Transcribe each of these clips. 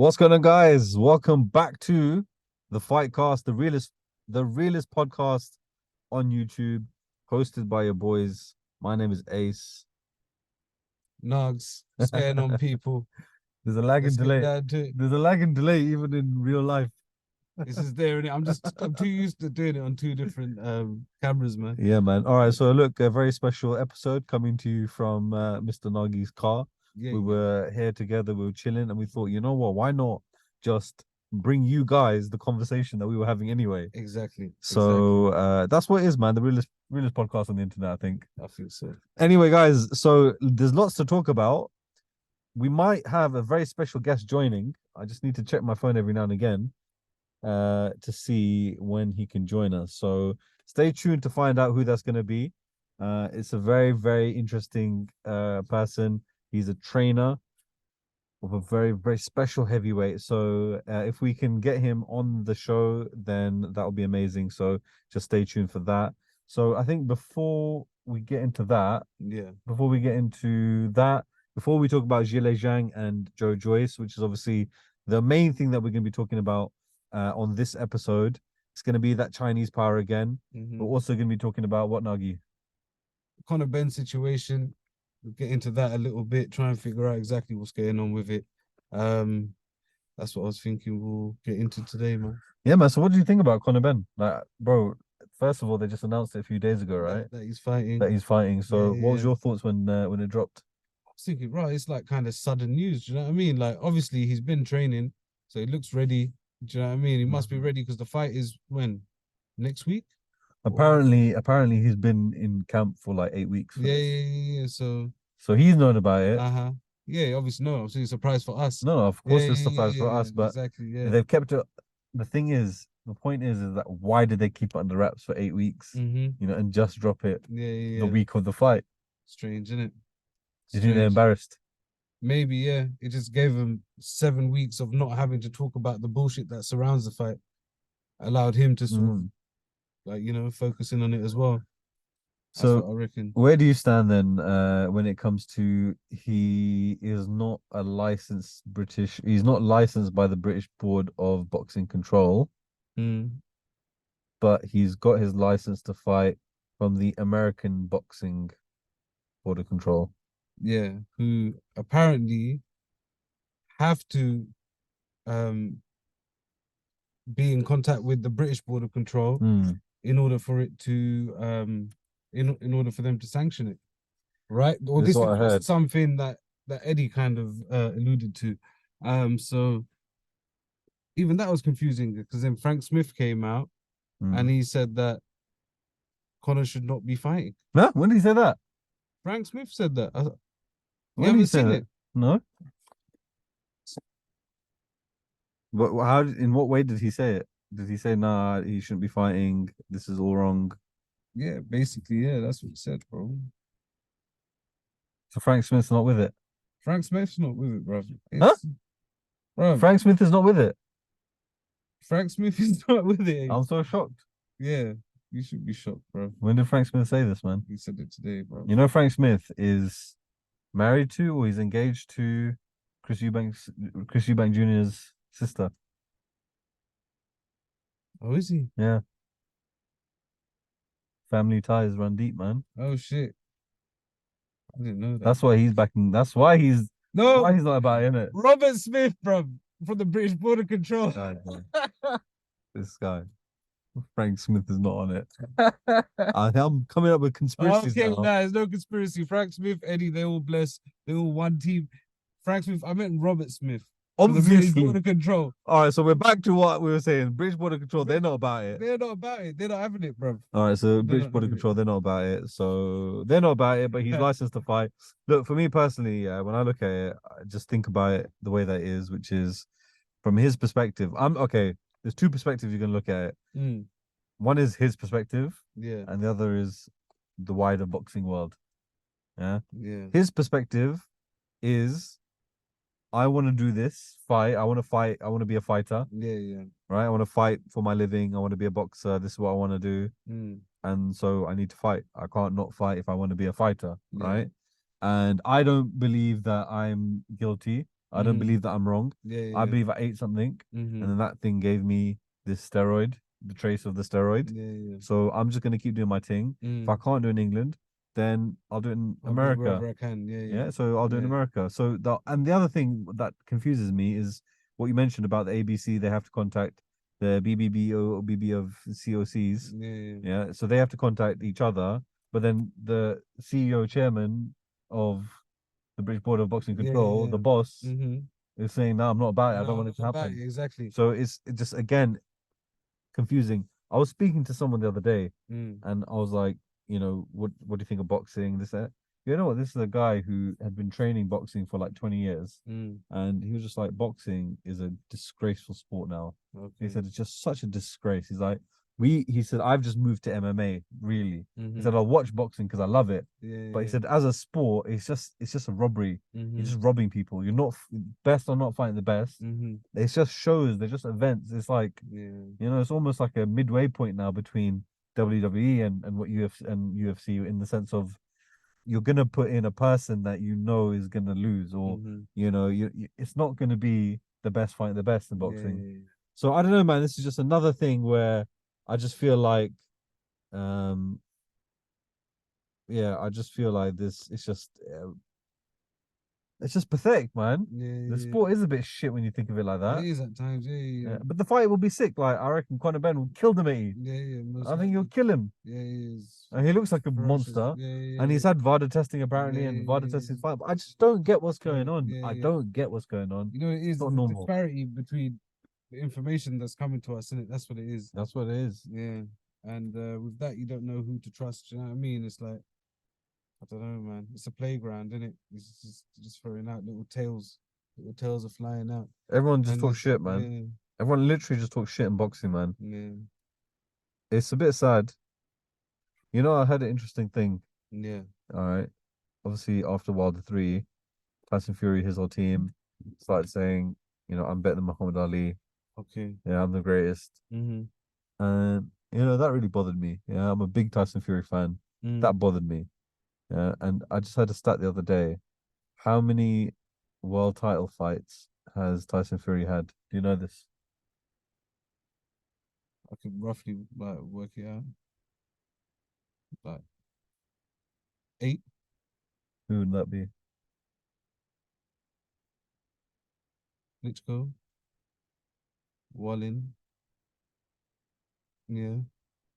What's going on, guys? Welcome back to the Fytcast, the realest podcast on YouTube, hosted by your boys. My name is Ace. Nugs, what's going on, people? There's a lag and Let's get delay. down to it. There's a lag and delay even in real life. This is there, and I'm too used to doing it on two different cameras, man. Yeah, man. All right, so look, a very special episode coming to you from Mr. Nagi's car. Yeah, We yeah, were here together, we were chilling, and we thought, you know what? Why not just bring you guys the conversation that we were having anyway? exactly. So that's what it is, man. The realest podcast on the internet, I think. I think so. Anyway, guys, so there's lots to talk about. We might have a very special guest joining. I just need to check my phone every now and again to see when he can join us. So stay tuned to find out who that's going to be. It's a very, very interesting person. He's a trainer of a very, very special heavyweight. So if we can get him on the show, then that'll be amazing. So just stay tuned for that. So I think before we get into that, Yeah, before we get into that, before we talk about Zhilei Zhang and Joe Joyce, which is obviously the main thing that we're going to be talking about on this episode, it's going to be that Chinese power again. We're also going to be talking about what, Nagi? Conor Benn situation. We'll get into that a little bit. Try and figure out exactly what's going on with it. Um, that's what I was thinking. We'll get into today, man. Yeah, man. So what do you think about Conor Benn? Like, bro, first of all, they just announced it a few days ago, right? That he's fighting. That he's fighting. Yeah, So what was yeah. your thoughts when it dropped? I was thinking, right, it's like kind of sudden news. Do you know what I mean? Like, obviously, he's been training, so he looks ready. Do you know what I mean? He must be ready because the fight is when? Next week? Apparently he's been in camp for like 8 weeks for Yeah, this. yeah, yeah. So he's known about it. Uh-huh. Yeah, obviously, no, obviously, a surprise for us. No, of Yeah, course yeah, it's yeah, surprise for yeah, us, yeah, but exactly. Yeah. they've kept it. The point is that why did they keep it under wraps for 8 weeks? Mm-hmm. And just drop it Yeah, yeah, the yeah. week of the fight? Strange, isn't it? Do you think they're Strange. embarrassed? Maybe, yeah. It just gave him 7 weeks of not having to talk about the bullshit that surrounds the fight. Allowed him to sort of, Mm. like, focus in on it as well. That's So what I reckon. where do you stand then when it comes to he is not a licensed British, he's not licensed by the British Board of Boxing Control, Mm. but he's got his license to fight from the American Boxing Board of Control. Yeah, who apparently have to um be in contact with the British Board of Control Mm. in order for it to in order for them to sanction it, right? Or This is this what I was heard. something that Eddie kind of alluded to. So even that was confusing because then Frank Smith came out and Mm. he said that Conor should not be fighting. Huh? When did he say that? Frank Smith said that. You When did he haven't say seen that? it? No. But in what way did he say it? Did he say, nah, he shouldn't be fighting? This is all wrong. Yeah, basically, yeah, that's what he said, bro. So Frank Smith's not with it. Frank Smith's not with it, bro. Huh? Bro, Frank Smith is not with it. Frank Smith is not with it. I'm so shocked. Yeah, you should be shocked, bro. When did Frank Smith say this, man? He said it today, bro. You know, Frank Smith is married to or he's engaged to Chris Eubank Jr.'s sister. Oh, is he? Yeah. Family ties run deep, man. Oh shit. I didn't know that. That's why he's backing. That's why he's No, not about it, innit? Robert Smith, bro, from the British Border Control. God, this guy. Frank Smith is not on it. I'm coming up with conspiracies Okay, now. nah, there's no conspiracy. Frank Smith, Eddie, they all blessed. They all one team. Frank Smith, I meant Robert Smith. From the British Obviously. Border Control. All right, so we're back to what we were saying. British Border Control, they're not about it. They're not about it. They're not having it, bro. All right, so They're British not Border having it. Control, they're not about it. So they're not about it, but he's licensed to fight. Look, for me personally, when I look at it, I just think about it the way that it is, which is from his perspective. I'm okay. There's two perspectives you can look at it. Mm, One is his perspective, yeah, and the other is the wider boxing world. Yeah. yeah, His perspective is I want to do this fight. I want to fight. I want to be a fighter, yeah, yeah. right? I want to fight for my living. I want to be a boxer. This is what I want to do. Mm, And so I need to fight. I can't not fight if I want to be a fighter, yeah. right? And I don't believe that I'm guilty I don't believe that I'm wrong. Yeah, I believe I ate something, and then that thing gave me this steroid, the trace of the steroid. yeah. So I'm just gonna keep doing my thing. If I can't do it in England, then I'll do it in I'll do it America. wherever I can. Yeah, Yeah, so I'll do it in yeah. America. So the other thing that confuses me is what you mentioned about the ABC. They have to contact the BBBO or BB of COCs. Yeah, Yeah, so they have to contact each other. But then the CEO chairman of the British Board of Boxing Control, the boss, is saying, "No, I'm not about it. I don't No, want it to not about happen." it, exactly. So it's just again confusing. I was speaking to someone the other day, Mm, and I was like, what do you think of boxing? This that. You know what? This is a guy who had been training boxing for like 20 years, mm, and he was just like, boxing is a disgraceful sport now. He okay. said it's just such a disgrace. He's like, he said, I've just moved to MMA, really. He said, I'll watch boxing because I love it. Yeah, But he yeah. said, as a sport, it's just a robbery. You're just robbing people. You're not best are not fighting the best. It's just shows, they're just events. It's like, Yeah. it's almost like a midway point now between WWE and what UFC in the sense of you're gonna put in a person that you know is gonna lose, or it's not gonna be the best fighting the best in boxing. Yeah. So I don't know, man. This is just another thing where I just feel like, um, yeah, I just feel like this. It's just pathetic, man. The Yeah. sport is a bit shit when you think of it like It that. is at times. Yeah, Yeah, but the fight will be sick. Like I reckon Conor Benn will kill the matey. Yeah, most I think he'll likely. kill him. Yeah, he is And he looks like a ferocious. monster. Yeah. And he's had VADA testing apparently, and VADA Yeah. testing fine. But I just don't get what's going Correct. on. I Yeah. don't get what's going on. You know, it is It's not the normal. disparity between the information that's coming to us, in it. That's what it is. That's what it is. Yeah. And with that, you don't know who to trust. You know what I mean? It's like, I don't know, man. It's a playground, isn't it? It's just throwing out little tails. Little tails are flying out. Everyone just And talks it's, shit, man. Everyone literally just talks shit in boxing, man. yeah, It's a bit sad. I had an interesting thing. yeah, All right. Obviously, after Wilder 3, Tyson Fury, his whole team, started saying, I'm better than Muhammad Ali. okay. Yeah, I'm the greatest. Mm-hmm. And, that really bothered me. Yeah, I'm a big Tyson Fury fan. That bothered me. Yeah, and I just had a stat the other day. How many world title fights has Tyson Fury had? Do you know this? I could roughly like work it out. Like 8. Who would that be? Klitschko, Wallin. Yeah.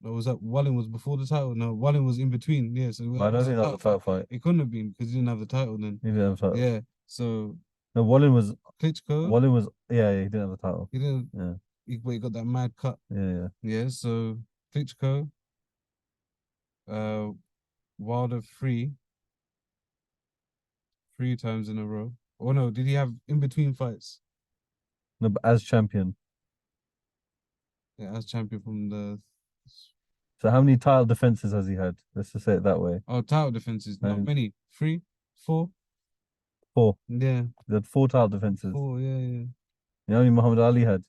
Or was that Wallin was before the title? No, Wallin was in between. Yeah, so I it don't was a think that was a title fight. It couldn't have been because he didn't have the title then. He didn't have a title. Yeah. So No, Klitschko, yeah, he didn't have a title. he didn't. Yeah, But he got that mad cut. yeah. Yeah. So Klitschko, uh, Wilder three times in a row. Oh no, did he have in between fights? No, but as champion. Yeah, as champion from the So how many title defenses has he had? Let's just say it that way. title defenses. Not many. 3, 4. 4. Yeah. He had 4 title defenses. 4. Yeah. You know how many Muhammad Ali had?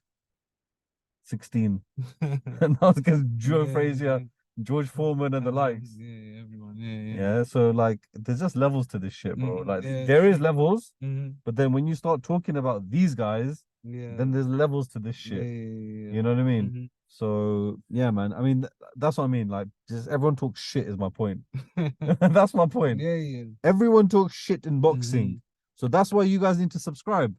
16. Yeah. And that was against Joe Yeah, Frazier, George Foreman, and the likes. Yeah, everyone. Yeah. Yeah, so like there's just levels to this shit, bro. Like Yeah, there is true. levels, Mhm. but then when you start talking about these guys, Yeah. then there's levels to this Yeah. shit. You know what I mean? So yeah, man. I mean, that's what I mean. Like, just everyone talks shit is my point. That's my point. Yeah. Everyone talks shit in boxing, Mhm. so that's why you guys need to subscribe,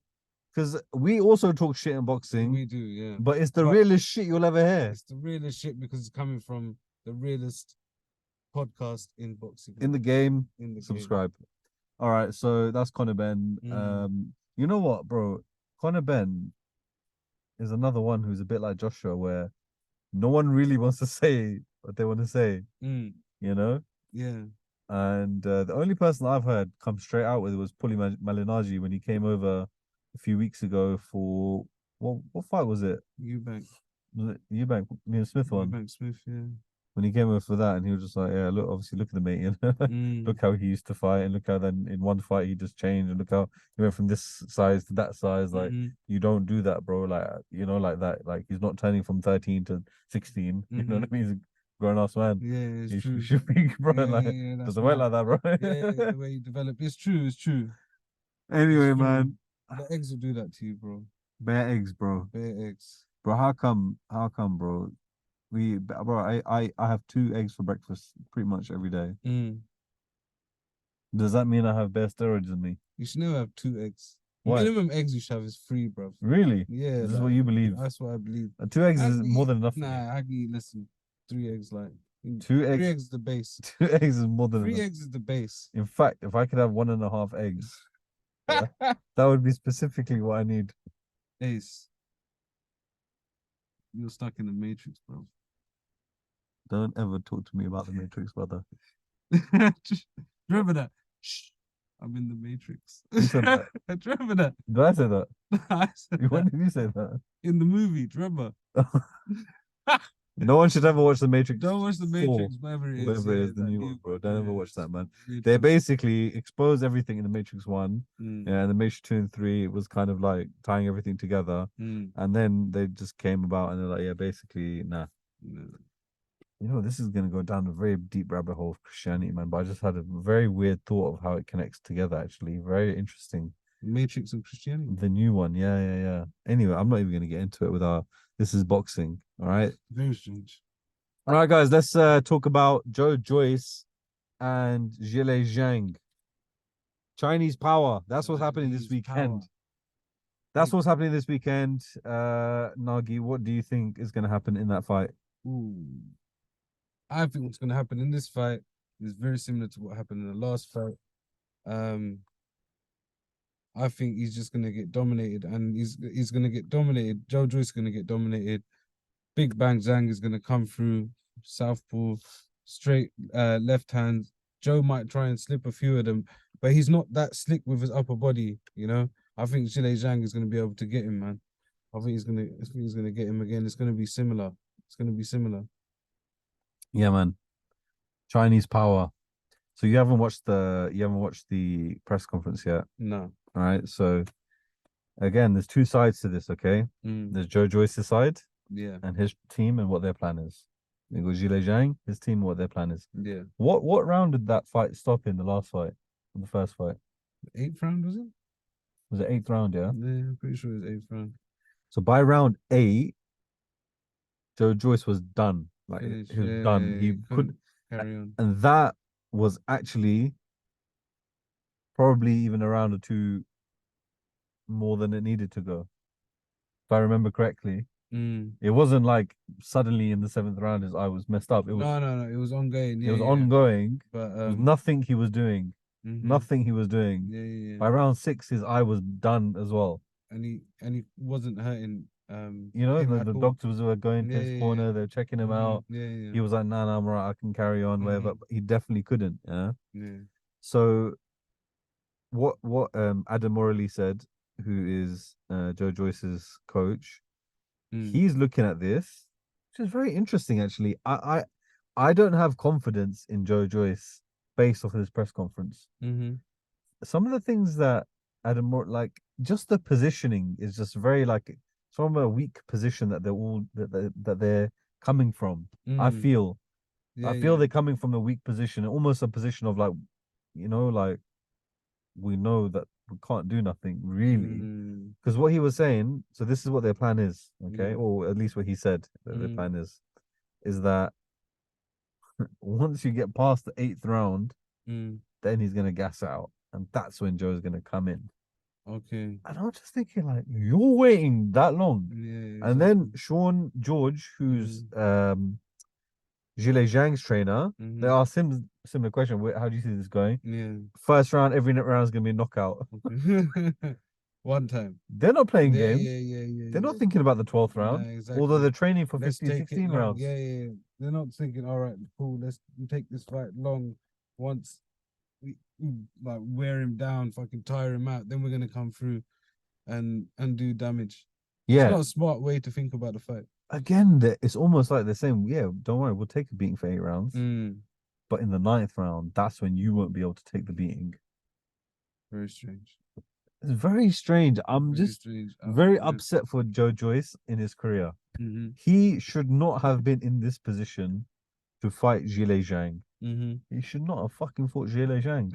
because we also talk shit in boxing, We do, yeah. but it's the But realest shit you'll ever hear it's the realest shit because it's coming from the realest podcast in boxing. in the game. In the game. Subscribe. All right, so that's Conor Benn. You know what, bro? Conor Benn is another one who's a bit like Joshua, where no one really wants to say what they want to say, you know? Yeah. And the only person I've heard come straight out with was Puli Malignaggi when he came over a few weeks ago for what fight was it? Eubank. Was it Eubank, Liam Smith one? Eubank Smith, yeah. When he came over for that, and he was just like, yeah, look, obviously look at the mate, look how he used to fight, and look how then in one fight he just changed, and look how he went from this size to that size. Like you don't do that, bro. Like like that. Like he's not turning from 13 to 16. You know what I mean? He's a grown ass man. Yeah, it's true. He should be, bro. Doesn't work like that, bro. Yeah, the way you develop. It's true. Anyway, it's true. man. The eggs will do that to you, bro. Bare eggs, bro. Bare eggs. Bro, how come, bro? Bro, I have 2 eggs for breakfast pretty much every day. Mm. Does that mean I have bare steroids in me? You should never have 2 eggs. Why? Minimum eggs you should have is 3, bro. Really? Yeah, This is what you believe? that's what I believe. 2 eggs I is can more eat, than enough for me. nah, I can eat less than 3 eggs. Like 2 3 eggs, eggs is the base. 2 eggs is more than 3 enough. eggs is the base. In fact, if I could have 1.5 eggs, yeah, that would be specifically what I need. Ace, you're stuck in the matrix, bro. Don't ever talk to me about the Matrix, brother. Remember that? Shh, I'm in the matrix. Who said that? Remember that? Did I say that? I said When that did you say that? in the movie. Remember? No one should ever watch the Matrix Don't watch the 4, Matrix, whatever it is. whatever it Yeah, is, the that new new one, bro. one. Don't ever Yeah, watch that, man. weird They film. basically expose everything in the Matrix 1. Mm, Yeah, and the Matrix 2 and 3 was kind of like tying everything together. mm, And then they just came about and they're like, yeah, basically, nah. no. You know, this is going to go down a very deep rabbit hole of Christianity, man. But I just had a very weird thought of how it connects together, actually. Very interesting. Matrix and Christianity. The new one. Yeah, yeah, yeah. Anyway, I'm not even going to get into it with our. This is boxing. All right. Very strange. All right, guys. Let's talk about Joe Joyce and Zhilei Zhang. Chinese power. That's what's happening this Chinese power. weekend. That's what's happening this weekend. Nagi, what do you think is going to happen in that fight? Ooh. I think what's going to happen in this fight is very similar to what happened in the last fight. I think he's just going to get dominated, and he's going to get dominated. Joe Joyce is going to get dominated. Big Bang Zhang is going to come through southpaw, straight left hand. Joe might try and slip a few of them, but he's not that slick with his upper body. You know, I think Zhilei Zhang is going to be able to get him, man. I think he's gonna get him again. It's going to be similar. It's going to be similar. Yeah, man. Chinese power. So you haven't watched the press conference yet. No. All right. So again, there's 2 sides to this, okay? There's Joe Joyce's side Yeah. and his team and what their plan is. You go Zhilei Zhang, his team, what their plan is. Yeah. What round did that fight stop in the last fight? In the first fight? The 8th round, was it? Was it 8th round, yeah? Yeah, I'm pretty sure it was 8th round. So by round 8, Joe Joyce was done. Like Finished, he was yeah, done. He couldn't could carry on. and that was actually probably even a round or 2 more than it needed to go. If I remember correctly. It wasn't like suddenly in the 7th round his eye was messed up. It was No. It was ongoing. it was ongoing. But There was nothing he was doing. Nothing he was doing. Yeah. By round 6, his eye was done as well. And he wasn't hurting. You know, him the at all. doctors were going to Yeah, his yeah, corner, they're checking him out. Yeah. He was like, nah, I'm alright, I can carry on, whatever. But he definitely couldn't. Yeah. Yeah. So what Adam Morley said, who is Joe Joyce's coach, he's looking at this, which is very interesting actually. I don't have confidence in Joe Joyce based off of this press conference. Some of the things that Adam Morley, like just the positioning is just very like from a weak position that they're coming from. I feel they're coming from a weak position, almost a position of like, you know, like we know that we can't do nothing really. Because what he was saying, so this is what their plan is, okay? Or at least what he said that their plan is that once you get past the 8th round, then he's gonna gas out. And that's when Joe's gonna come in. Okay. And I was just thinking, like, you're waiting that long. Yeah. And then Sean George, who's Zhilei Zhang's trainer, they asked him a similar question. How do you see this going? Yeah. First round, every round is gonna be a knockout. Okay. One time. They're not playing games. Yeah. They're not thinking about the 12th round. Nah, exactly. Although they're training for Let's 15, take 16 it long. rounds. Yeah. They're not thinking, all right, cool, let's take this fight long. Once we like wear him down, fucking tire him out, then we're gonna come through and do damage. Yeah. It's not a smart way to think about the fight. Again, it's almost like they're saying, yeah, don't worry, we'll take a beating for 8 rounds. But in the 9th round, that's when you won't be able to take the beating. Very strange. It's very strange. I'm Very just strange. very upset for Joe Joyce in his career. He should not have been in this position to fight Zhilei Zhang. He should not have fucking fought Zhilei Zhang.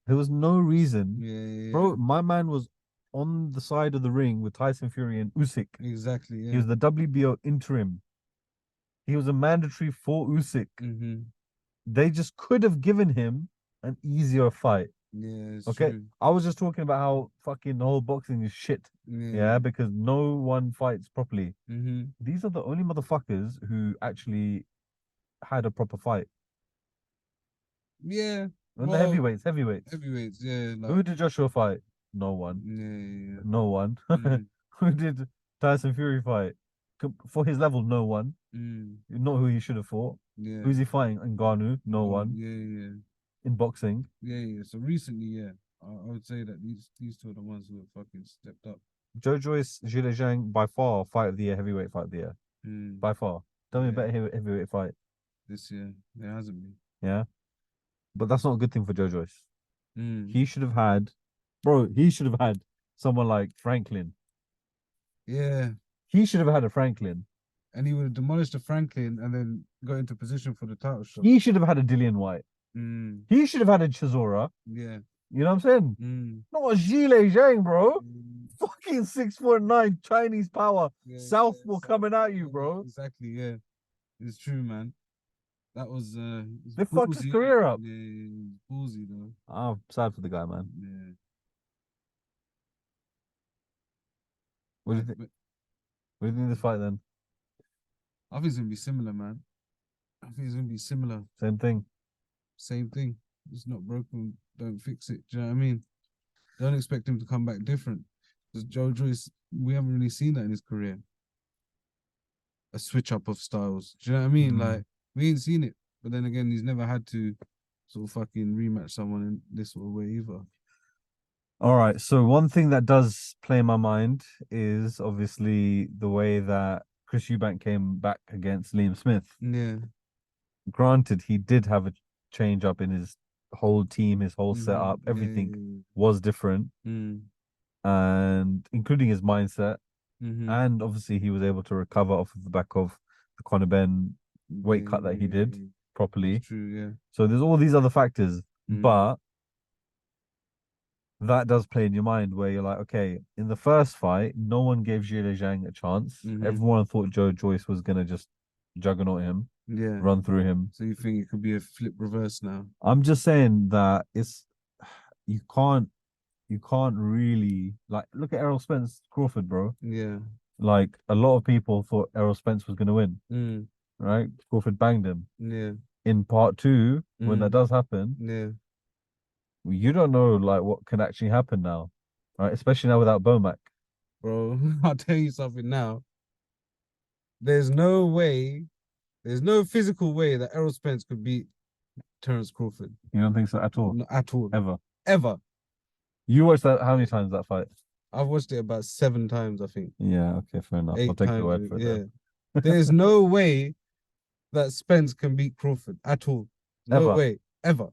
There was no reason. Yeah. Bro, my man was on the side of the ring with Tyson Fury and Usyk. Exactly. He Yeah. was the WBO interim. He was a mandatory for Usyk. Mm-hmm. They just could have given him an easier fight. Yeah, it's Okay. true. I was just talking about how fucking the whole boxing is shit. Yeah. Yeah, because no one fights properly. Mm-hmm. These are the only motherfuckers who actually had a proper fight. Yeah. And the Well, heavyweights. heavyweights. Yeah. Who Like. did Joshua fight? No one. Yeah. No one. Mm, Who did Tyson Fury fight? For his level, no one. mm, Not who he should have fought. yeah. Who's he fighting? Ngannou? No Go on. one. Yeah. In boxing. Yeah. So recently, yeah, I would say that these two are the ones who have fucking stepped up. Joe Joyce, Zhilei Zhang, by far, fight of the year, heavyweight fight of the year. Mm, By far. Tell me a yeah. better heavyweight fight. This year, there hasn't been. Yeah. But that's not a good thing for Joe Joyce. Mm, He should have had, bro, he should have had someone like Franklin. yeah. He should have had a Franklin. And he would have demolished the Franklin and then got into position for the title shot. He should have had a Dillian White. Mm, He should have had a Chisora. yeah. You know what I'm saying? Mm, Not a Zhilei Zhang, bro. mm, Fucking 6'9" Chinese power. yeah, Southpaw yeah, coming at you, yeah, bro. exactly, yeah. It's true, man. That was They fucked his career up. Yeah, ballsy though. I'm sad for the guy, man. Yeah. What do you think? What do you think of this fight then? I think it's gonna be similar, man. I think it's gonna be similar. Same thing. Same thing. It's not broken. Don't fix it. Do you know what I mean? Don't expect him to come back different. Because Joe Joyce, we haven't really seen that in his career. A switch up of styles. Do you know what I mean? Mm. Like we ain't seen it. But then again, he's never had to sort of fucking rematch someone in this sort of way either. All right. So one thing that does play in my mind is obviously the way that Chris Eubank came back against Liam Smith. Yeah. Granted, he did have a change up in his whole team, his whole setup, everything was different, and including his mindset. And obviously, he was able to recover off of the back of the Conor Benn weight cut that he did properly. That's true, yeah. So there's all these other factors, but that does play in your mind where you're like, okay, in the first fight, no one gave Zhilei Zhang a chance. Everyone thought Joe Joyce was gonna just juggernaut him, run through him. So you think it could be a flip reverse now? I'm just saying that you can't really like look at Errol Spence Crawford, bro. Yeah. Like a lot of people thought Errol Spence was gonna win. Right? Crawford banged him. Yeah. In part two, when that does happen, you don't know like what can actually happen now. Right? Especially now without Bomac. Bro, I'll tell you something now. There's no physical way that Errol Spence could beat Terence Crawford. You don't think so at all? Not at all. Ever. You watched that how many times that fight? I've watched it about 7 times, I think. Yeah, okay, fair enough. 8 I'll take times, your word for it. yeah. There's no way that Spence can beat Crawford at all. No way, ever.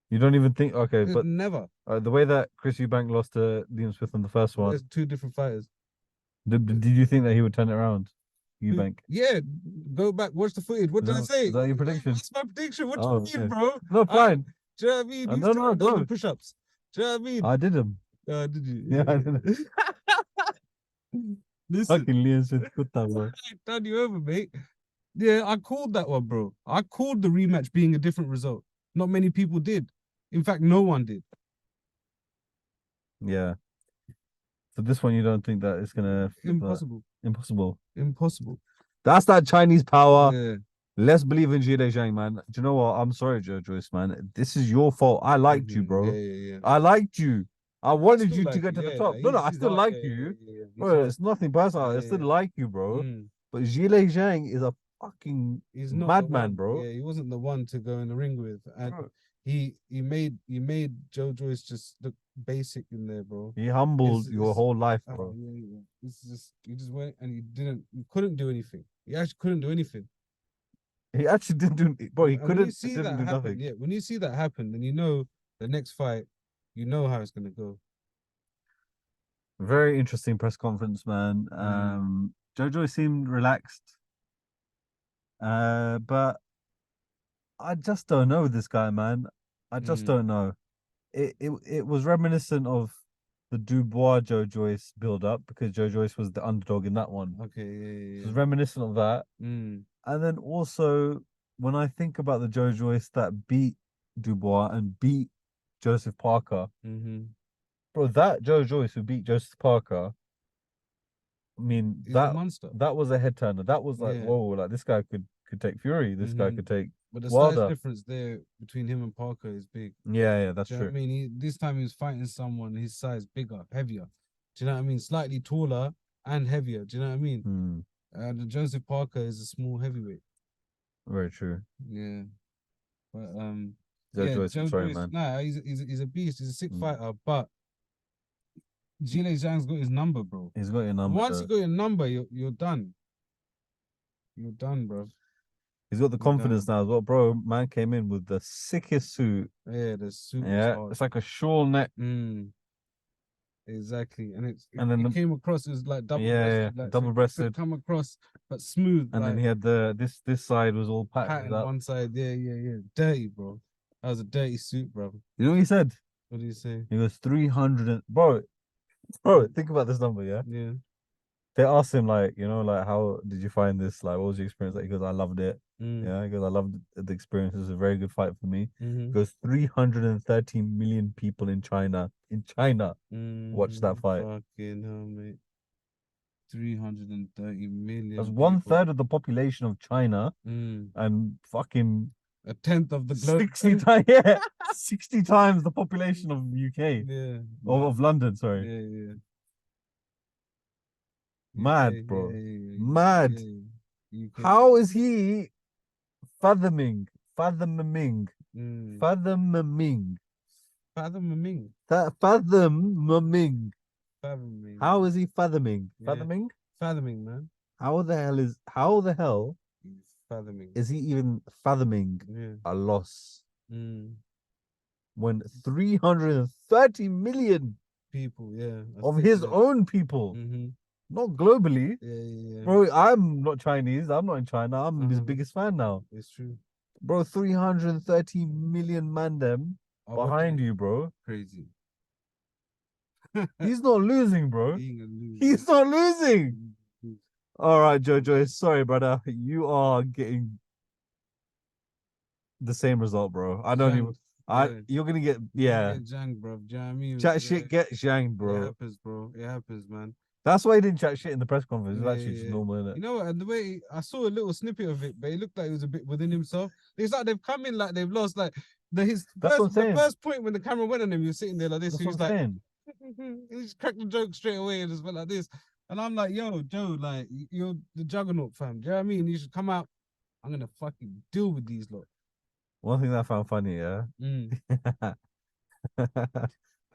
You don't even think, okay, but never. The way that Chris Eubank lost to Liam Smith on the first one, There's 2 different fighters. did you think that he would turn it around? Eubank. Yeah, go back, watch the footage. What did I say? Is that your prediction? That's my prediction. What do you mean, bro? No, fine. Do you know what I mean? No, bro. Push-ups. Do you know what I mean? I did them. Did you? Yeah, I did them. Listen, fucking Liam Smith, put that, bro. I turned you over, mate. Yeah, I called that one, bro. I called the rematch being a different result. Not many people did. In fact, no one did. Yeah. So this one, you don't think that it's gonna impossible? Impossible. That's that Chinese power. Yeah. Let's believe in Zhilei Zhang, man. Do you know what? I'm sorry, Joe Joyce, man. This is your fault. I liked you, bro. Yeah. I liked you. I wanted you like to get to the top. No, I still like you. Bro, it's nothing personal. I still like you, bro. But Zhilei Zhang is a fucking madman, bro. Yeah, he wasn't the one to go in the ring with. And he made Joe Joyce just look basic in there, bro. He humbled your whole life, bro. Yeah. It's just you just went and you couldn't do anything. He actually couldn't do anything. He actually didn't do, bro. He couldn't. When you see that happen, nothing. yeah. When you see that happen, then you know the next fight, you know how it's gonna go. Very interesting press conference, man. Joe Joyce seemed relaxed, but I just don't know this guy, man. I just don't know. It was reminiscent of the Dubois Joe Joyce build up because Joe Joyce was the underdog in that one. Okay, yeah, It was reminiscent of that. Mm. And then also when I think about the Joe Joyce that beat Dubois and beat Joseph Parker, Mm-hmm. bro, that Joe Joyce who beat Joseph Parker, I mean He's a monster. that was a head turner. That was like, Yeah. whoa, like this guy could take Fury. This guy could take But the size Wilder. difference there between him and Parker is big. Yeah, that's Do you know true. what I mean? This time he was fighting someone his size, bigger, heavier. Do you know what I mean? Slightly taller and heavier. Do you know what I mean? Hmm, The Joseph Parker is a small heavyweight. very true. Yeah. But Joe yeah, Joyce, I'm Joe sorry, Joyce, man. nah, he's a beast. He's a sick Mm. fighter. But Zhilei Zhang's got his number, bro. He's got your number. Once you got your number, you're done. You're done, bro. He's got the You're confidence done. now as well, bro. Man came in with the sickest suit. Yeah, the suit was Yeah, hard. it's like a shawl neck, Exactly, and and then it came across as like double breasted, like so double it breasted, come across but smooth, and then like he had this side was all patterned patterned up. one side. Yeah. Dirty, bro. That was a dirty suit, bro. You know what he said? What do you say? He was 300 bro. Think about this number, yeah. Yeah. They asked him like, like how did you find this? Like, what was your experience? Like, he goes, I loved it. Yeah, he goes, I loved the experience. It was a very good fight for me. He goes, 313 million people in China watched that fight. Fucking hell, mate. 330 million. That's people. 1/3 of the population of China and fucking a tenth of the globe. 60 times, yeah, 60 times the population of UK. Yeah. Of London, sorry. Yeah. Mad, bro. Yeah. Mad. UK. How is he fathoming? Fathoming. Fathoming. Fathoming. Fathoming. How is he fathoming? Yeah. Fathoming? Fathoming, man. How the hell He's fathoming. is he even fathoming a loss when 330 million people, of his own people, not globally. Yeah. Bro, I'm not Chinese. I'm not in China. I'm his biggest fan now. It's true. Bro, 330 million man them behind you, bro. Crazy. He's not losing, bro. He He's not losing. All right, Joe Joyce. Sorry, brother. You are getting the same result, bro. I don't even. You're gonna get Zhang, bro. Do you know what I mean? Chat shit, get Zhang, bro. It happens, bro. It happens, man. That's why he didn't chat shit in the press conference. It's actually just normal, innit? You know what? And the way I saw a little snippet of it, but it looked like he was a bit within himself. It's like they've come in like they've lost. Like the first point when the camera went on him, he was sitting there like this. He was like, he just cracked the joke straight away and just went like this. And I'm like, yo, Joe, like you're the juggernaut, fam. Do you know what I mean? You should come out. I'm gonna fucking deal with these lot. One thing that I found funny, yeah.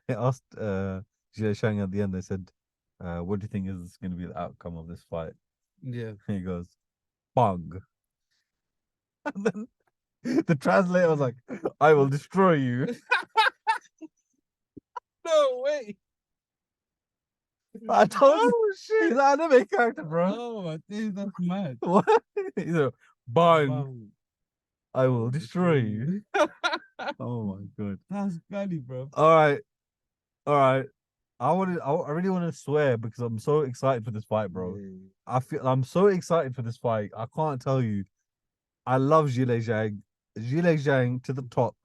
They asked Zhilei Zhang at the end. They said, "What do you think is going to be the outcome of this fight?" Yeah. He goes, "Bang." And then the translator was like, "I will destroy you." No way. I told you, shit. He's an anime character, bro. Oh my dude, that's mad. What? He's like, "Bang." I will destroy you. Oh my god. That's gully, bro. All right. I really want to swear because I'm so excited for this fight, bro. Yeah. I'm so excited for this fight. I can't tell you. I love Zhilei Zhang. Zhilei Zhang to the top.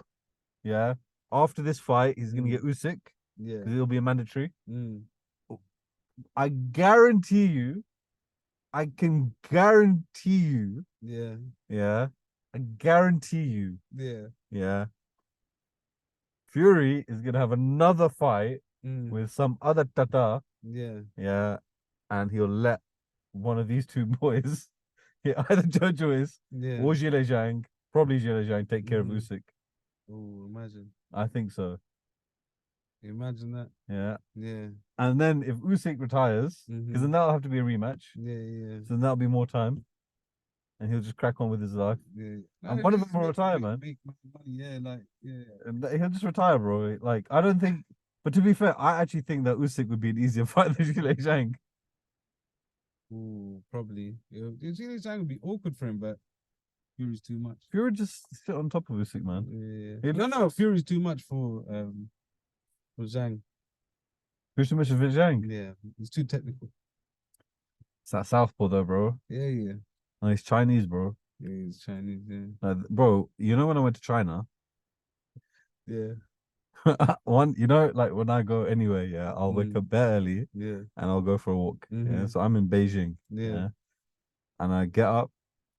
Yeah. After this fight, he's gonna get Usyk. Yeah. It'll be a mandatory. I guarantee you. I can guarantee you. Yeah. Yeah. I guarantee you. Yeah. Yeah. Fury is gonna have another fight with some other tata. Yeah. Yeah. And he'll let one of these two boys, either Joe Joyce or Zhilei Zhang, probably Zhilei Zhang, take care of Usyk. Oh, imagine. I think so. Imagine that. Yeah. Yeah. And then if Usyk retires, because then that'll have to be a rematch. Yeah. So then that'll be more time. And he'll just crack on with his life. Yeah. And one of them will retire, man. And he'll just retire, bro. Like, I don't think. But to be fair, I actually think that Usyk would be an easier fight than Zhilei Zhang. Ooh, probably. Zhilei Zhang would be awkward for him, but Fury's too much. Fury just sit on top of Usyk, man. Yeah. No, Fury's too much for Zhang. Zhilei Zhang. Yeah, he's too technical. It's that southpaw though, bro. Yeah, yeah. No, he's Chinese, bro. Yeah, he's Chinese. Yeah, Bro, you know when I went to China, yeah, like when I go anywhere, yeah, I'll wake up very early yeah. and I'll go for a walk. Yeah, Mm-hmm. so I'm in Beijing. Yeah. Yeah, and I get up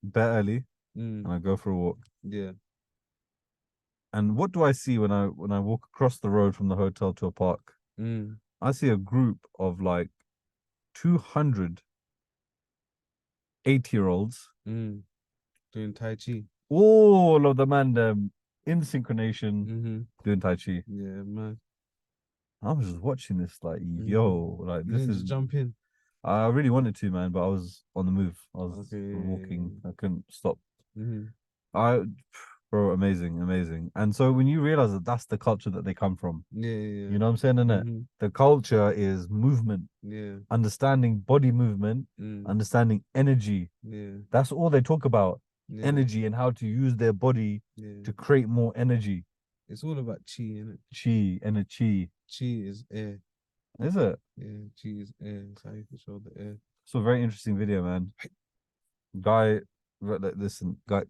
very early Mm. and I go for a walk. Yeah. And what do I see when I walk across the road from the hotel to a park? Mm. I see a group of like 200 8-year-olds, Mm. Doing Tai Chi. all of them and in synchronization Mm-hmm. doing Tai Chi. Yeah, man. I was just watching this, like, Mm-hmm. yo, like You this didn't is. just jump in. I really wanted to, man, but I was on the move. I was walking. Okay. I couldn't stop. Mm-hmm. I, bro, amazing, amazing. And so when you realize that that's the culture that they come from, Yeah, yeah, you know what I'm saying, innit? Mm-hmm. The culture is movement, Yeah. understanding body movement, Mm. understanding energy. Yeah. That's all they talk about. Yeah. Energy and how to use their body Yeah. to create more energy. It's all about chi, innit? Chi, energy. Chi is air. Is it? Yeah, chi is air. It's how you control the air. So very interesting video, man. Guy, listen, guy,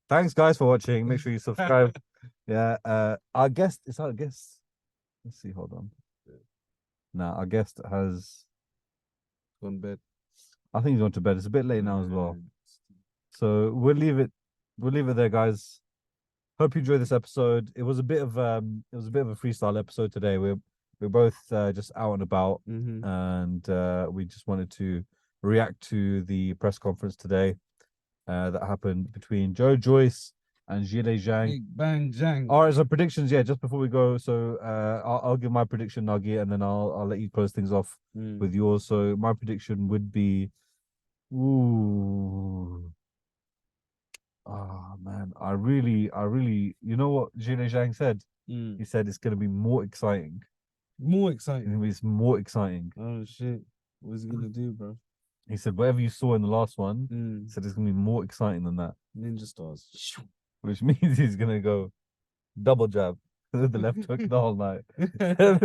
thanks guys for watching. Make sure you subscribe. Yeah, our guest is our guest. Let's see, hold on. Now our guest has, Gone bed. I think he's gone to bed. It's a bit late now as well. So we'll leave it there, guys. Hope you enjoyed this episode. It was a bit of a freestyle episode today. We're both just out and about, Mm-hmm. and we just wanted to react to the press conference today that happened between Joe Joyce and Zhilei Zhang. Big Bang Zhang. All right, so predictions, yeah. Just before we go, so I'll give my prediction, Nagi, and then I'll let you close things off with yours. So my prediction would be, ooh, oh man, I really, you know what Zhilei Zhang said? He said it's going to be more exciting. More exciting. It's more exciting. Oh shit! What's he gonna do, bro? He said whatever you saw in the last one, he said it's going to be more exciting than that. Ninja stars. Which means he's going to go double jab with the left hook the whole night.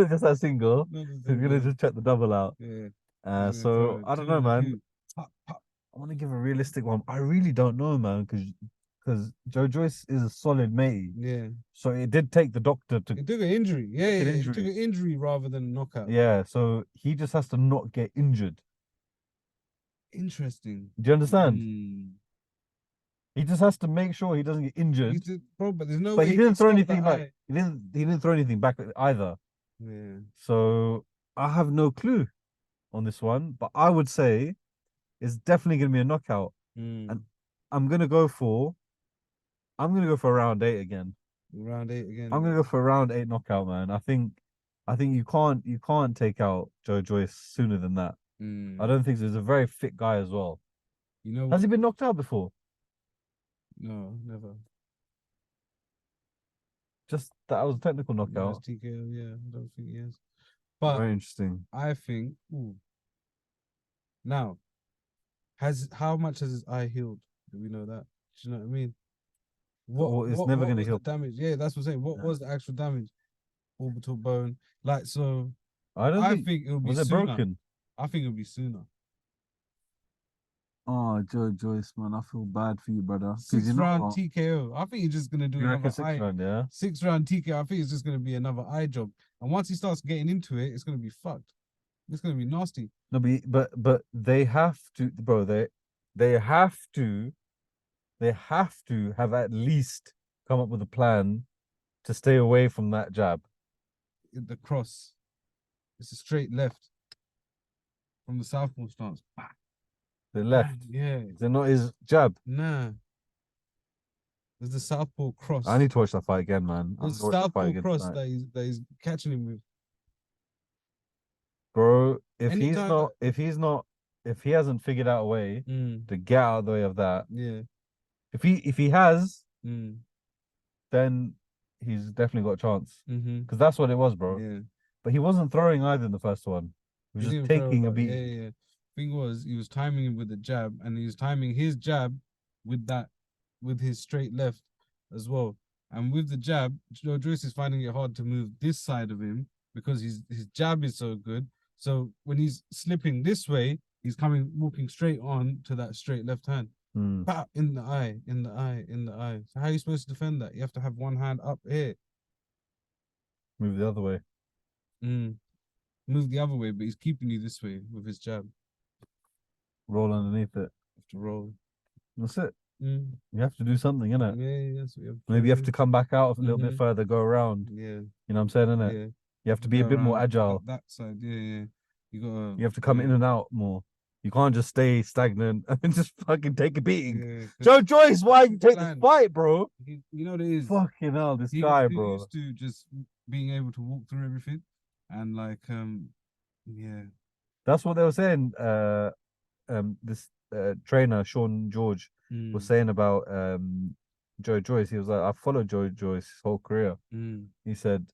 Just a single. He's gonna just check the double out. Yeah. So I don't know, man. I want to give a realistic one. I really don't know, man, because Joe Joyce is a solid mate. Yeah. So it did take the doctor to. It took an injury. Yeah, an yeah. injury. It took an injury rather than a knockout. Yeah. So he just has to not get injured. Interesting. Do you understand? He just has to make sure he doesn't get injured. Bro, but there's no But way he didn't throw anything back. like he didn't throw anything back either. Yeah. So I have no clue on this one, but I would say it's definitely gonna be a knockout. And I'm gonna go for round 8 again. Round 8 again. I'm gonna go for a round 8 knockout, man. I think you can't take out Joe Joyce sooner than that. I don't think so. He's a very fit guy as well. You know, has he been knocked out before? No, never. Just that was a technical knockout. TKO, yeah, I don't think he has. But very interesting. I think now how much has his eye healed? Do we know that? Do you know what I mean? It's never gonna heal. Damage? Yeah, that's what I'm saying. What was the actual damage? Orbital bone. Like so. I think it'll be was it sooner. broken? I think it'll be sooner. Oh, Joe Joyce, man, I feel bad for you, brother. 6-round TKO. I think he's just gonna do another 6-round, yeah. 6-round TKO. I think it's just gonna be another eye job. And once he starts getting into it, it's gonna be fucked. It's gonna be nasty. No, but they have to, bro. They have to have at least come up with a plan to stay away from that jab. The cross. It's a straight left from the southpaw stance. The left. Yeah. Is it not his jab? Nah. There's the southpaw cross. I need to watch that fight again, man. There's the southpaw cross that he's catching him with. Bro, if he hasn't figured out a way to get out of the way of that, yeah. If he has, then he's definitely got a chance. Because that's what it was, bro. Yeah. But he wasn't throwing either in the first one. He was just taking a beat. Yeah. Thing was, he was timing him with the jab, and he was timing his jab with his straight left as well. And with the jab, Joe Joyce is finding it hard to move this side of him because his jab is so good. So when he's slipping this way, he's walking straight on to that straight left hand. Bap, in the eye, in the eye, in the eye. So how are you supposed to defend that? You have to have one hand up here. Move the other way. Move the other way, but he's keeping you this way with his jab. Roll underneath it. You have to roll. That's it. You have to do something, innit? Yeah, that's what you have to Maybe do. you have to come back out a little bit further, go around. Yeah. You know what I'm saying, innit? Yeah. You have to be a bit more agile. That side, yeah. You have to come in and out more. You can't just stay stagnant and just fucking take a beating. Joe Joyce, why you take this fight, bro? You know what it is? Fucking hell, this guy, bro. He used to just being able to walk through everything, and like, yeah. That's what they were saying. This trainer Sean George was saying about Joe Joyce. He was like, I followed Joe Joyce his whole career. He said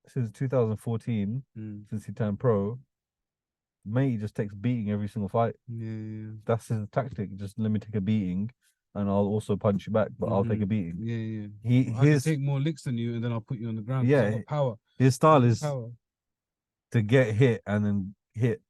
since 2014, since he turned pro, mate, he just takes beating every single fight. Yeah. That's his tactic. Just let me take a beating, and I'll also punch you back, but I'll take a beating. Yeah. I can take more licks than you, and then I'll put you on the ground. Yeah, got power. His style is to get hit and then hit.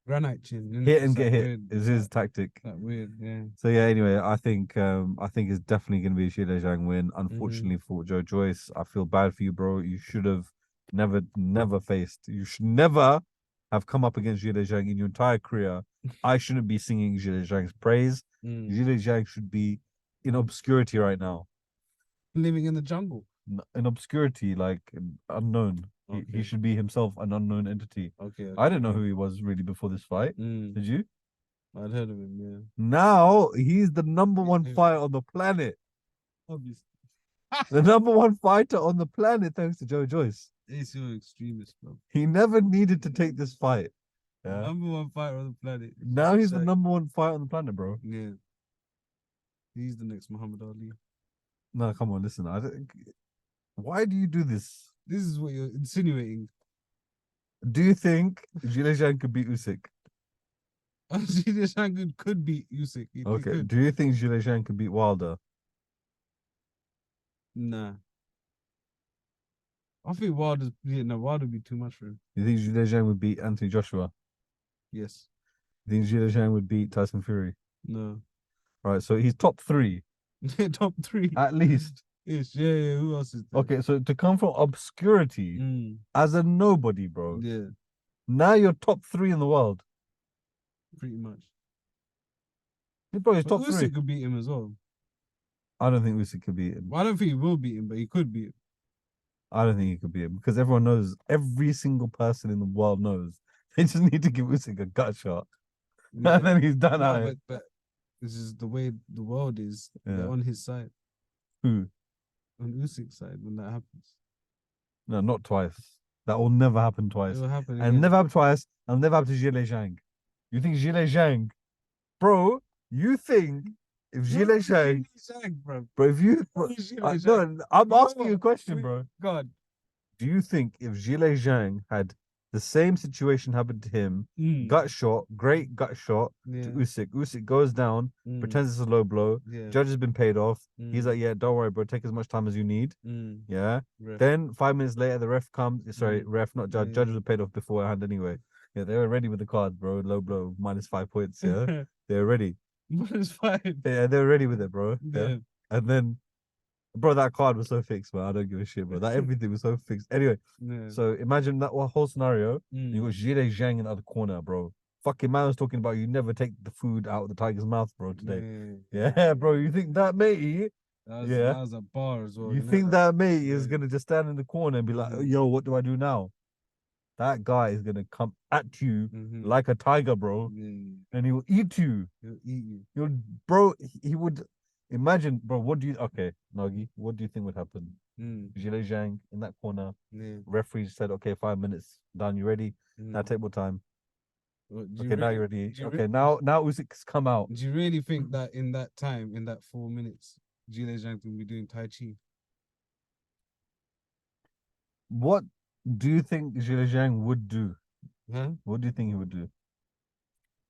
Granite chin. Hit and get hit is his tactic. That weird, yeah. So yeah, anyway, I think it's definitely gonna be a Zhilei Zhang win. Unfortunately for Joe Joyce, I feel bad for you, bro. You should have never faced. You should never have come up against Zhilei Zhang in your entire career. I shouldn't be singing Zhilei Zhang's praise. Zhilei Zhang should be in obscurity right now. Living in the jungle. In obscurity, like unknown. Okay. He should be himself an unknown entity. Okay. I didn't know who he was really before this fight. Did you? I'd heard of him, yeah. Now he's the number one fighter on the planet. Obviously. The number one fighter on the planet, thanks to Joe Joyce. He's so extremist, bro. He never needed to take this fight. Yeah. Number one fighter on the planet. Now he's the number one fighter on the planet, bro. Yeah. He's the next Muhammad Ali. No, come on, listen. Why do you do this? This is what you're insinuating. Do you think Zhilei Zhang could beat Usyk? Zhilei Zhang could beat Usyk. Okay. Do you think Zhilei Zhang could beat Wilder? Nah. I think Wilder would be too much for him. You think Zhilei Zhang would beat Anthony Joshua? Yes. You think Zhilei Zhang would beat Tyson Fury? No. Right, so he's top 3. Top 3. At least. Yes, yeah. Who else is there? Okay, so to come from obscurity as a nobody, bro. Yeah. Now you're top 3 in the world. Pretty much. Bro, he's top 3. Usyk could beat him as well. I don't think Usyk could beat him. Well, I don't think he will beat him, but he could beat him. I don't think he could beat him because everyone knows, every single person in the world knows. They just need to give Usyk a gut shot. Yeah. And then he's done out. But this is the way the world is. Yeah. They're on his side. Who? On Usyk's side when that happens. No, not twice. That will never happen twice. It will happen and never happen twice. And never happen to Zhilei Zhang. You think Zhilei Zhang, bro? You think if Zhilei Zhang, bro, if you, no, I'm asking you a question, bro. God, do you think if Zhilei Zhang had the same situation happen to him, gut shot, great gut shot to Usyk. Usyk goes down, pretends it's a low blow. Judge has been paid off. He's like, yeah, don't worry, bro. Take as much time as you need. Yeah. Ref. Then 5 minutes later, the ref comes. Sorry, ref, not judge. Judge was paid off beforehand anyway. Yeah, they were ready with the cards, bro. Low blow, -5 points. Yeah, they were ready. -5. Yeah, they were ready with it, bro. Yeah. And then, bro, that card was so fixed, man. I don't give a shit, bro. That everything was so fixed. Anyway, so imagine that whole scenario. You got Zhilei Zhang in the other corner, bro. Fucking man was talking about you never take the food out of the tiger's mouth, bro, today. Yeah, bro. You think that matey? That was a bar as well. You think that matey is gonna just stand in the corner and be like, yo, what do I do now? That guy is gonna come at you like a tiger, bro. And he will eat you. He'll eat you. Bro, he would. Imagine, bro, okay, Nagi, what do you think would happen? Zhilei Zhang in that corner. Referee said, okay, 5 minutes, done, you ready? Now table time. Okay, now you're ready. Okay, now Usyk's come out. Do you really think that in that time, in that 4 minutes, Zhilei Zhang will be doing Tai Chi? What do you think Zhilei Zhang would do? Huh? What do you think he would do?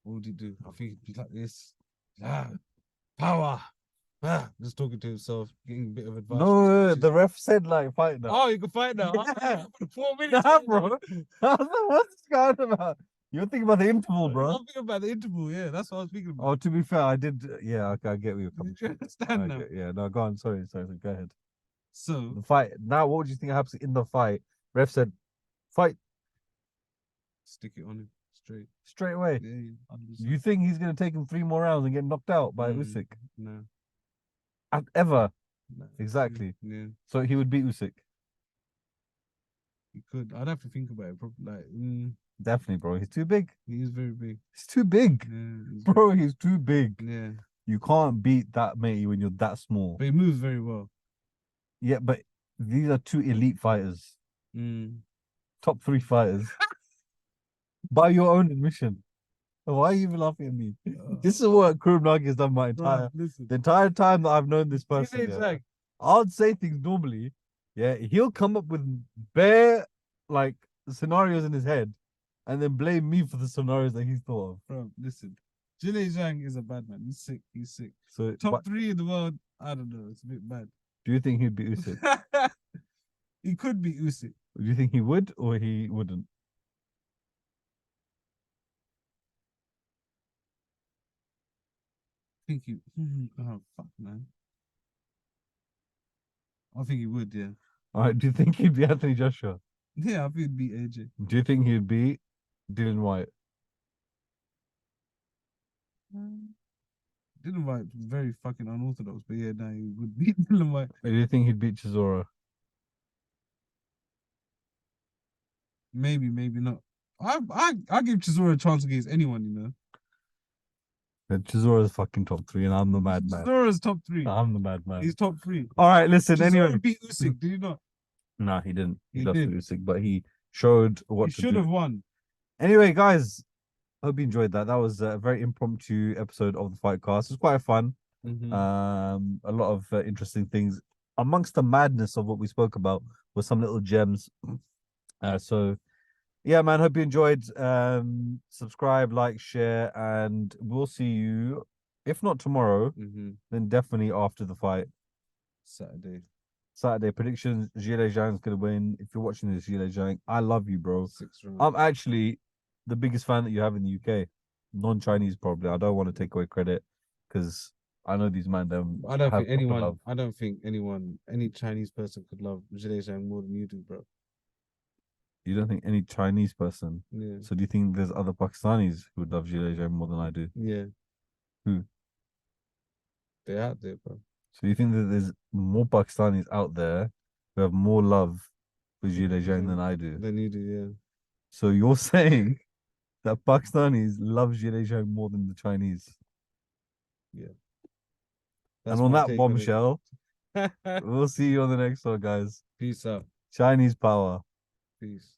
What would he do? I think he'd be like this. Power. Just talking to himself, getting a bit of advice. No, the ref said like fight now. Oh, you can fight now. Yeah. For the 4 minutes. Nah, bro. I was like, what's this guy on about? You're thinking about the interval, bro. I'm thinking about the interval. Yeah, that's what I was thinking about. Oh, to be fair, I did. Yeah, okay, I get where you're coming Did you from. understand now? Yeah, no, go on. Sorry, go ahead. So The fight. Now, what would you think happens in the fight? Ref said, fight stick it on him straight away. Yeah, You think he's going to take him 3 more rounds and get knocked out by Usyk? No. Ever. No. Exactly. Yeah. So he would beat Usyk. He could. I'd have to think about it. Like, Definitely, bro. He's too big. he is very big. He's too big. Yeah, bro, he's too big. Yeah. You can't beat that matey when you're that small. But he moves very well. Yeah, but these are two elite fighters. Top 3 fighters. By your own admission. Why are you even laughing at me? This is what Nagi has done the entire time that I've known this person. Yeah. I would say things normally. Yeah, he'll come up with bare like scenarios in his head and then blame me for the scenarios that he's thought of. Bro, listen. Zhilei Zhang is a bad man. He's sick. He's sick. So top 3 in the world, I don't know. It's a bit bad. Do you think he'd be Usyk? He could be Usyk. Do you think he would or he wouldn't? I think he. Oh fuck, man. I think he would. Yeah. All right. Do you think he'd be Anthony Joshua? Yeah, I think he'd beat AJ. Do you think he'd beat Dylan White? Dylan White was very fucking unorthodox, but yeah, no, he would beat Dylan White. Or do you think he'd beat Chisora? Maybe, maybe not. I give Chisora a chance against anyone, you know. Chisora's fucking top 3, and I'm the madman. Chisora's top 3. I'm the madman. He's top 3. All right, listen. Chisora Anyway, beat Usyk, did he not? No, he didn't. He He lost to did. Usyk, but he showed what He to should do. have won. Anyway, guys, hope you enjoyed that. That was a very impromptu episode of the Fytcast. It was quite fun. A lot of interesting things amongst the madness of what we spoke about were some little gems. So yeah, man, hope you enjoyed. Subscribe, like, share, and we'll see you, if not tomorrow, then definitely after the fight. Saturday predictions. Zhilei Zhang's gonna win. If you're watching this, Zhilei Zhang, I love you, bro. 6 rounds. I'm actually the biggest fan that you have in the UK. Non-Chinese, probably. I don't want to take away credit because I know these men. I don't think anyone. I don't think anyone, any Chinese person, could love Zhilei Zhang more than you do, bro. You don't think any Chinese person? Yeah. So do you think there's other Pakistanis who would love Zhilei Zhang more than I do? Yeah. Who? They're out there, bro. So you think that there's more Pakistanis out there who have more love for Zhilei Zhang than I do? Than you do, yeah. So you're saying that Pakistanis love Zhilei Zhang more than the Chinese? Yeah. And on that bombshell, we'll see you on the next one, guys. Peace out. Chinese power. Peace.